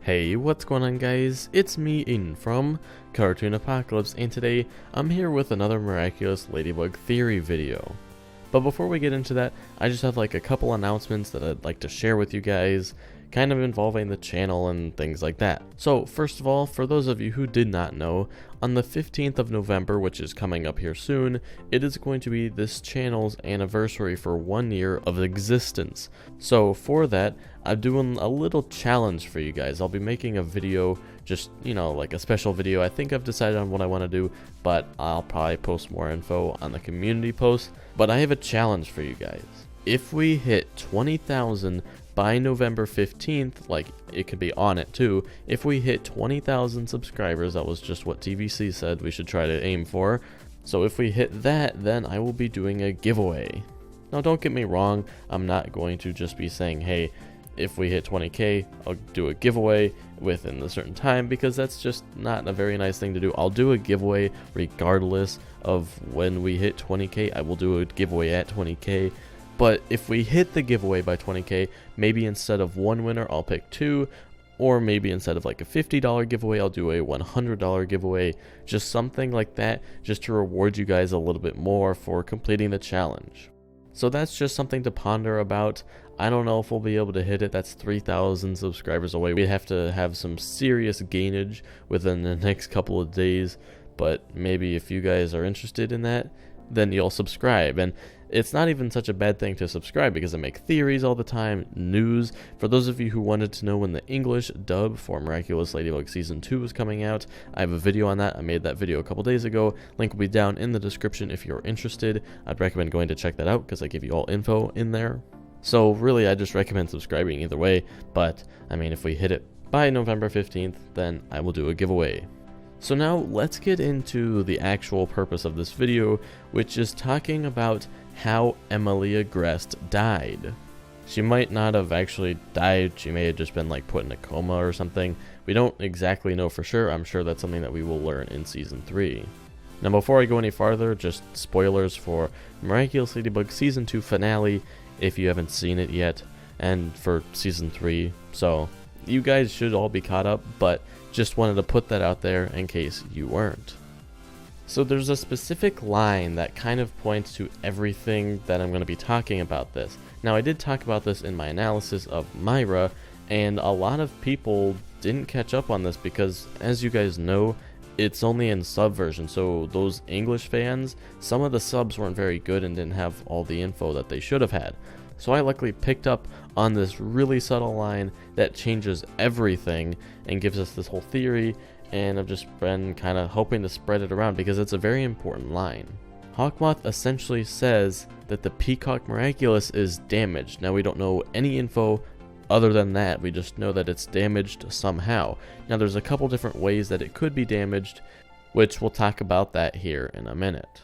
Hey, what's going on guys? It's me, Aiden from Cartoon Apocalypse, and today I'm here with another Miraculous Ladybug theory video. But before we get into that, I just have like a couple announcements that I'd like to share with you guys, kind of involving the channel and things like that. So first of all, for those of you who did not know, on the 15th of November, which is coming up here soon, it is going to be this channel's anniversary for 1 year of existence. So for that, I'm doing a little challenge for you guys. I'll be making a video, just, you know, like a special video. I think I've decided on what I want to do, but I'll probably post more info on the community post. But I have a challenge for you guys. If we hit 20,000 by November 15th, like it could be on it too, if we hit 20,000 subscribers, that was just what TVC said we should try to aim for. So if we hit that, then I will be doing a giveaway. Now don't get me wrong, I'm not going to just be saying, hey, if we hit 20k, I'll do a giveaway within a certain time, because that's just not a very nice thing to do. I'll do a giveaway regardless of when we hit 20k. I will do a giveaway at 20k. But if we hit the giveaway by 20k, maybe instead of one winner, I'll pick two. Or maybe instead of like a $50 giveaway, I'll do a $100 giveaway. Just something like that, just to reward you guys a little bit more for completing the challenge. So that's just something to ponder about. I don't know if we'll be able to hit it. That's 3,000 subscribers away. We have to have some serious gainage within the next couple of days. But maybe if you guys are interested in that, then you'll subscribe. And it's not even such a bad thing to subscribe, because I make theories all the time, news. For those of you who wanted to know when the English dub for Miraculous Ladybug Season 2 is coming out, I have a video on that. I made that video a couple days ago. Link will be down in the description if you're interested. I'd recommend going to check that out, because I give you all info in there. So really, I just recommend subscribing either way. But, I mean, if we hit it by November 15th, then I will do a giveaway. So now let's get into the actual purpose of this video, which is talking about how Emilie Agreste died. She might not have actually died. She may have just been like put in a coma or something. We don't exactly know for sure. I'm sure that's something that we will learn in Season 3. Now before I go any farther, just spoilers for Miraculous Ladybug Season 2 finale if you haven't seen it yet, and for Season 3. So you guys should all be caught up, but just wanted to put that out there in case you weren't. So there's a specific line that kind of points to everything that I'm going to be talking about this. Now I did talk about this in my analysis of Myra, and a lot of people didn't catch up on this because, as you guys know, it's only in sub version. So those English fans, some of the subs weren't very good and didn't have all the info that they should have had. So I luckily picked up on this really subtle line that changes everything and gives us this whole theory, and I've just been kind of hoping to spread it around because it's a very important line. Hawkmoth essentially says that the Peacock Miraculous is damaged. Now we don't know any info other than that, we just know that it's damaged somehow. Now there's a couple different ways that it could be damaged, which we'll talk about that here in a minute.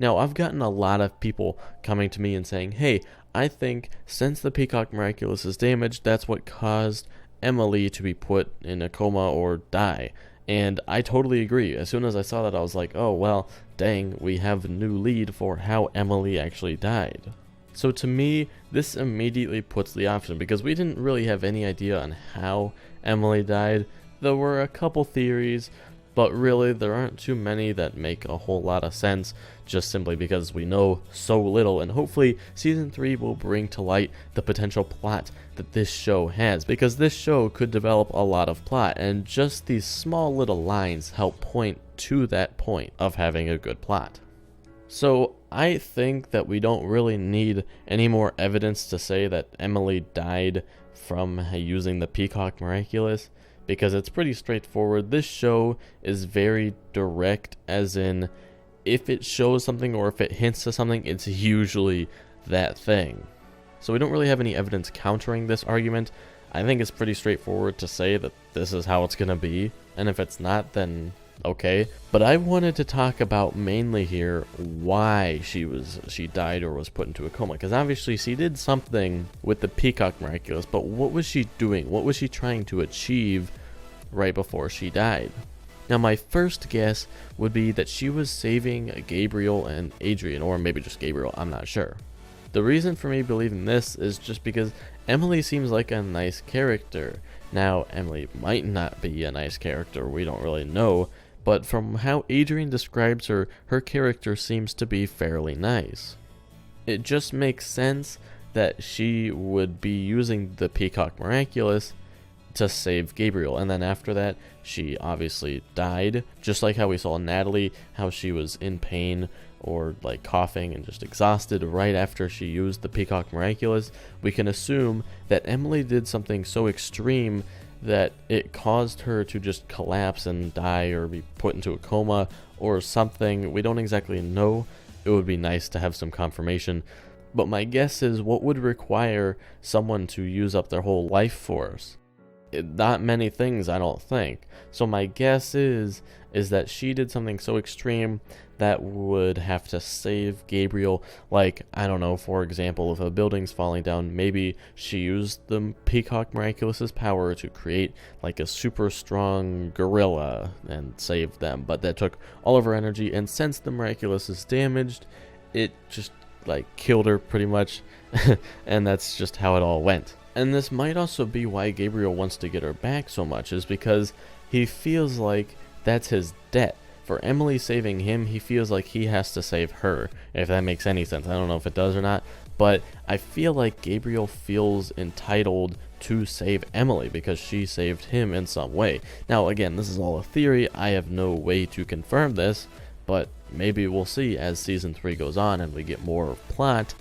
Now I've gotten a lot of people coming to me and saying, hey, I think since the Peacock Miraculous is damaged, that's what caused Emilie to be put in a coma or die. And I totally agree. As soon as I saw that, I was like, oh well, dang, we have a new lead for how Emilie actually died. So to me, this immediately puts the option, because we didn't really have any idea on how Emilie died. There were a couple theories, but really there aren't too many that make a whole lot of sense, just simply because we know so little, and hopefully Season 3 will bring to light the potential plot that this show has, because this show could develop a lot of plot, and just these small little lines help point to that point of having a good plot. So I think that we don't really need any more evidence to say that Emilie died from using the Peacock Miraculous, because it's pretty straightforward. This show is very direct, as in, if it shows something or if it hints to something, it's usually that thing. So we don't really have any evidence countering this argument. I think it's pretty straightforward to say that this is how it's going to be, and if it's not, then okay. But I wanted to talk about mainly here why she died or was put into a coma, because obviously she did something with the Peacock Miraculous, but what was she doing? What was she trying to achieve right before she died? Now my first guess would be that she was saving Gabriel and Adrian, or maybe just Gabriel, I'm not sure. The reason for me believing this is just because Emilie seems like a nice character. Now, Emilie might not be a nice character, we don't really know, but from how Adrian describes her, her character seems to be fairly nice. It just makes sense that she would be using the Peacock Miraculous to save Gabriel, and then after that she obviously died, just like how we saw Natalie, how she was in pain or like coughing and just exhausted right after she used the Peacock Miraculous. We can assume that Emilie did something so extreme that it caused her to just collapse and die or be put into a coma or something. We don't exactly know. It would be nice to have some confirmation, but my guess is what would require someone to use up their whole life force? Not many things, I don't think. So my guess is that she did something so extreme that would have to save Gabriel. Like, I don't know, for example, if a building's falling down, maybe she used the Peacock Miraculous's power to create like a super strong gorilla and save them, but that took all of her energy, and since the Miraculous is damaged, it just like killed her pretty much. And that's just how it all went. And this might also be why Gabriel wants to get her back so much, is because he feels like that's his debt. For Emilie saving him, he feels like he has to save her, if that makes any sense. I don't know if it does or not, but I feel like Gabriel feels entitled to save Emilie because she saved him in some way. Now again, this is all a theory, I have no way to confirm this, but maybe we'll see as season 3 goes on and we get more plot.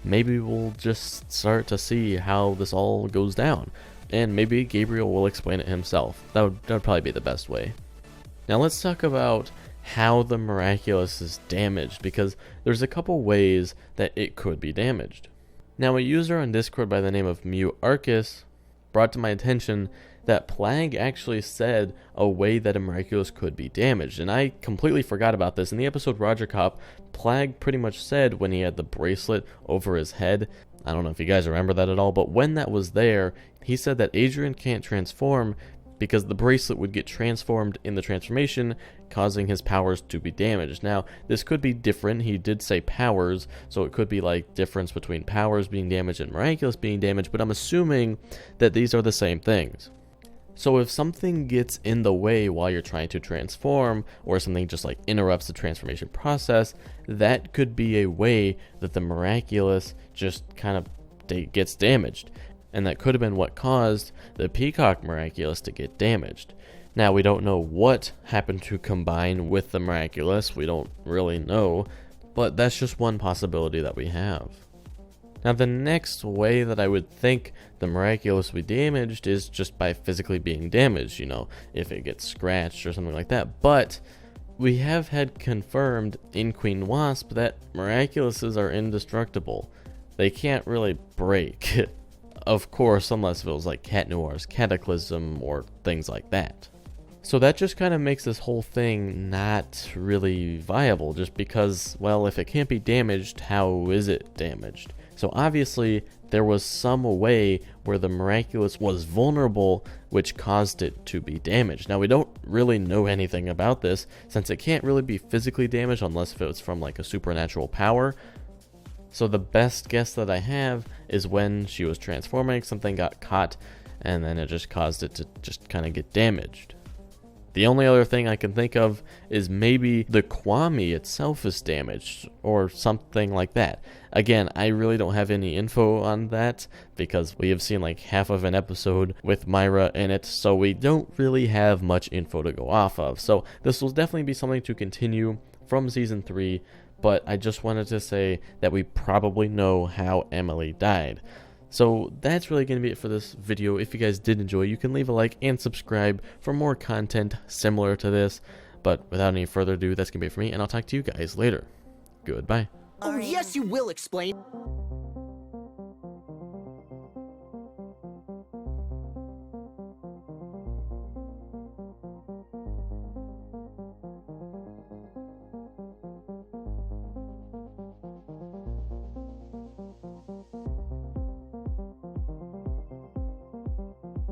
Maybe we'll just start to see how this all goes down, and maybe Gabriel will explain it himself. That would probably be the best way. Now let's talk about how the Miraculous is damaged, because there's a couple ways that it could be damaged. Now, a user on Discord by the name of Emilie Agreste brought to my attention that Plague actually said a way that a Miraculous could be damaged, and I completely forgot about this. In the episode Roger Cop, Plague pretty much said when he had the bracelet over his head, I don't know if you guys remember that at all, but when that was there, he said that Adrian can't transform because the bracelet would get transformed in the transformation, causing his powers to be damaged. Now, this could be different. He did say powers, so it could be like difference between powers being damaged and Miraculous being damaged, but I'm assuming that these are the same things. So if something gets in the way while you're trying to transform, or something just like interrupts the transformation process, that could be a way that the Miraculous just kind of gets damaged. And that could have been what caused the Peacock Miraculous to get damaged. Now, we don't know what happened to combine with the Miraculous, we don't really know, but that's just one possibility that we have. Now, the next way that I would think the Miraculous would be damaged is just by physically being damaged, you know, if it gets scratched or something like that. But we have had confirmed in Queen Wasp that Miraculouses are indestructible. They can't really break. Of course, unless it was like Cat Noir's Cataclysm or things like that. So that just kind of makes this whole thing not really viable, just because, well, if it can't be damaged, how is it damaged? So obviously, there was some way where the Miraculous was vulnerable, which caused it to be damaged. Now, we don't really know anything about this, since it can't really be physically damaged unless if it was from like a supernatural power. So the best guess that I have is when she was transforming, something got caught, and then it just caused it to just kind of get damaged. The only other thing I can think of is maybe the Kwame itself is damaged, or something like that. Again, I really don't have any info on that, because we have seen like half of an episode with Myra in it, so we don't really have much info to go off of. So this will definitely be something to continue from Season 3, but I just wanted to say that we probably know how Emilie died. So that's really going to be it for this video. If you guys did enjoy, you can leave a like and subscribe for more content similar to this. But without any further ado, that's going to be it for me, and I'll talk to you guys later. Goodbye. Oh, yes, you will explain.